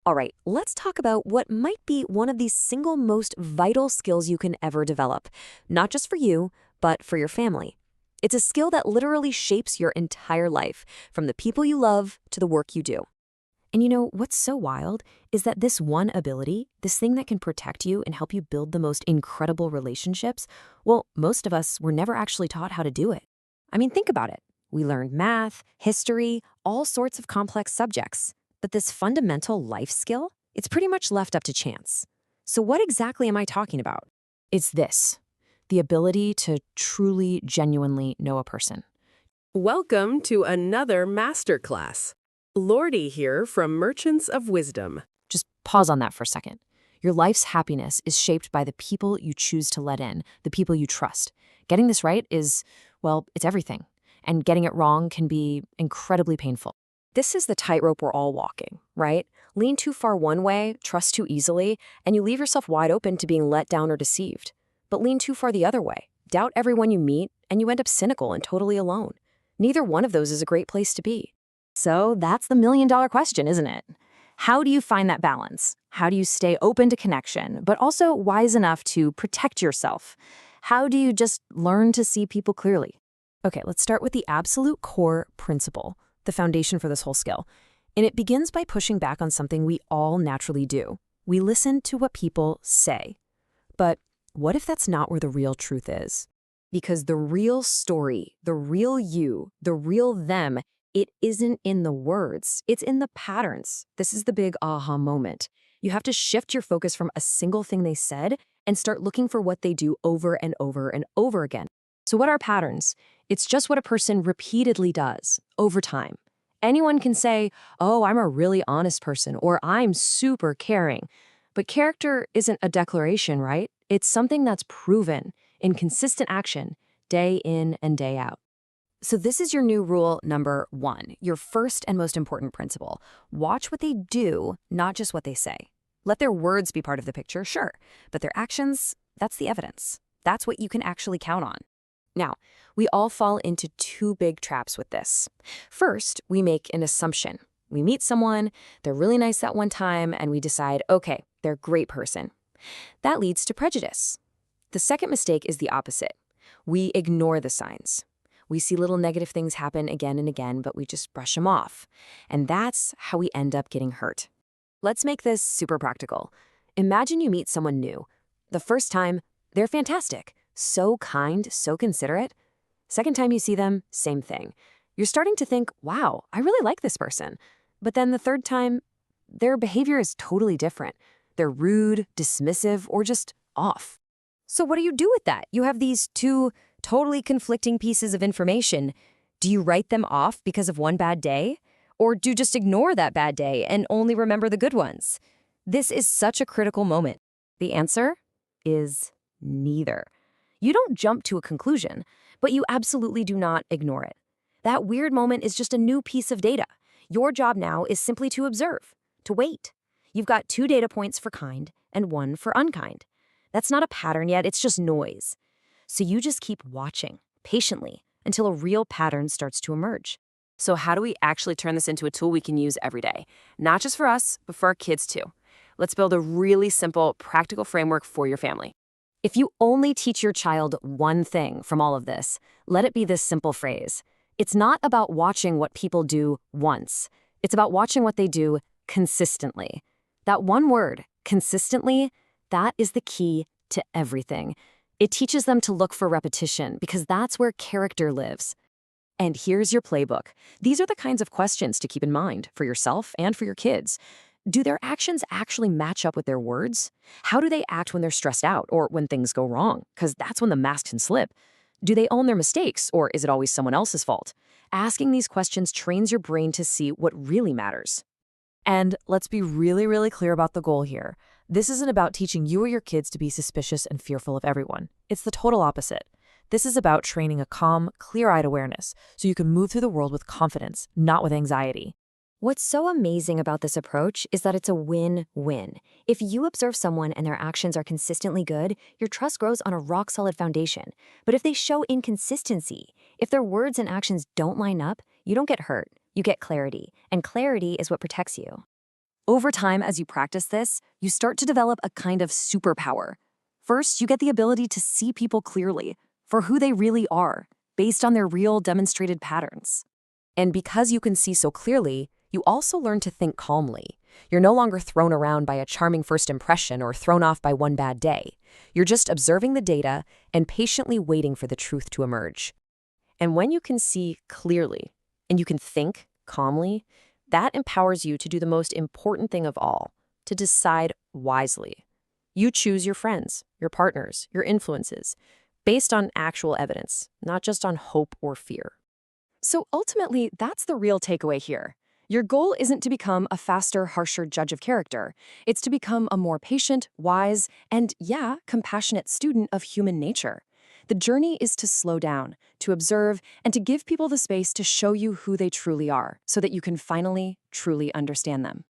All right, let's talk about what might be one of the single most vital skills you can ever develop, not just for you, but for your family. It's a skill that literally shapes your entire life, from the people you love to the work you do. And you know, what's so wild is that this one ability, this thing that can protect you and help you build the most incredible relationships, well, most of us were never actually taught how to do it. I mean, think about it. We learned math, history, all sorts of complex subjects. But this fundamental life skill, it's pretty much left up to chance. So what exactly am I talking about? It's this, the ability to truly, genuinely know a person. Welcome to another Masterclass. Lordy here from Merchants of Wisdom. Just pause on that for a second. Your life's happiness is shaped by the people you choose to let in, the people you trust. Getting this right is, well, it's everything. And getting it wrong can be incredibly painful. This is the tightrope we're all walking, right? Lean too far one way, trust too easily, and you leave yourself wide open to being let down or deceived. But lean too far the other way, doubt everyone you meet, and you end up cynical and totally alone. Neither one of those is a great place to be. So that's the million-dollar question, isn't it? How do you find that balance? How do you stay open to connection, but also wise enough to protect yourself? How do you just learn to see people clearly? Okay, let's start with the absolute core principle, the foundation for this whole skill. And it begins by pushing back on something we all naturally do. We listen to what people say. But what if that's not where the real truth is? Because the real story, the real you, the real them, it isn't in the words, it's in the patterns. This is the big aha moment. You have to shift your focus from a single thing they said and start looking for what they do over and over and over again. So what are patterns? It's just what a person repeatedly does, over time. Anyone can say, oh, I'm a really honest person, or I'm super caring. But character isn't a declaration, right? It's something that's proven in consistent action, day in and day out. So this is your new rule number 1, your first and most important principle. Watch what they do, not just what they say. Let their words be part of the picture, sure, but their actions, that's the evidence. That's what you can actually count on. Now, we all fall into 2 big traps with this. First, we make an assumption. We meet someone, they're really nice that one time, and we decide, okay, they're a great person. That leads to prejudice. The second mistake is the opposite. We ignore the signs. We see little negative things happen again and again, but we just brush them off. And that's how we end up getting hurt. Let's make this super practical. Imagine you meet someone new. The first time, they're fantastic. So kind, so considerate. Second time you see them, same thing. You're starting to think, wow, I really like this person. But then the third time, their behavior is totally different. They're rude, dismissive, or just off. So what do you do with that? You have these 2 totally conflicting pieces of information. Do you write them off because of one bad day? Or do you just ignore that bad day and only remember the good ones? This is such a critical moment. The answer is neither. You don't jump to a conclusion, but you absolutely do not ignore it. That weird moment is just a new piece of data. Your job now is simply to observe, to wait. You've got 2 data points for kind and 1 for unkind. That's not a pattern yet, it's just noise. So you just keep watching, patiently, until a real pattern starts to emerge. So how do we actually turn this into a tool we can use every day? Not just for us, but for our kids too. Let's build a really simple, practical framework for your family. If you only teach your child one thing from all of this, let it be this simple phrase. It's not about watching what people do once. It's about watching what they do consistently. That one word, consistently, that is the key to everything. It teaches them to look for repetition because that's where character lives. And here's your playbook. These are the kinds of questions to keep in mind for yourself and for your kids. Do their actions actually match up with their words? How do they act when they're stressed out or when things go wrong? Because that's when the mask can slip. Do they own their mistakes or is it always someone else's fault? Asking these questions trains your brain to see what really matters. And let's be really, really clear about the goal here. This isn't about teaching you or your kids to be suspicious and fearful of everyone. It's the total opposite. This is about training a calm, clear-eyed awareness so you can move through the world with confidence, not with anxiety. What's so amazing about this approach is that it's a win-win. If you observe someone and their actions are consistently good, your trust grows on a rock-solid foundation. But if they show inconsistency, if their words and actions don't line up, you don't get hurt. You get clarity, and clarity is what protects you. Over time, as you practice this, you start to develop a kind of superpower. First, you get the ability to see people clearly, for who they really are, based on their real demonstrated patterns. And because you can see so clearly, you also learn to think calmly. You're no longer thrown around by a charming first impression or thrown off by one bad day. You're just observing the data and patiently waiting for the truth to emerge. And when you can see clearly and you can think calmly, that empowers you to do the most important thing of all, to decide wisely. You choose your friends, your partners, your influences, based on actual evidence, not just on hope or fear. So ultimately, that's the real takeaway here. Your goal isn't to become a faster, harsher judge of character. It's to become a more patient, wise, and compassionate student of human nature. The journey is to slow down, to observe, and to give people the space to show you who they truly are, so that you can finally, truly understand them.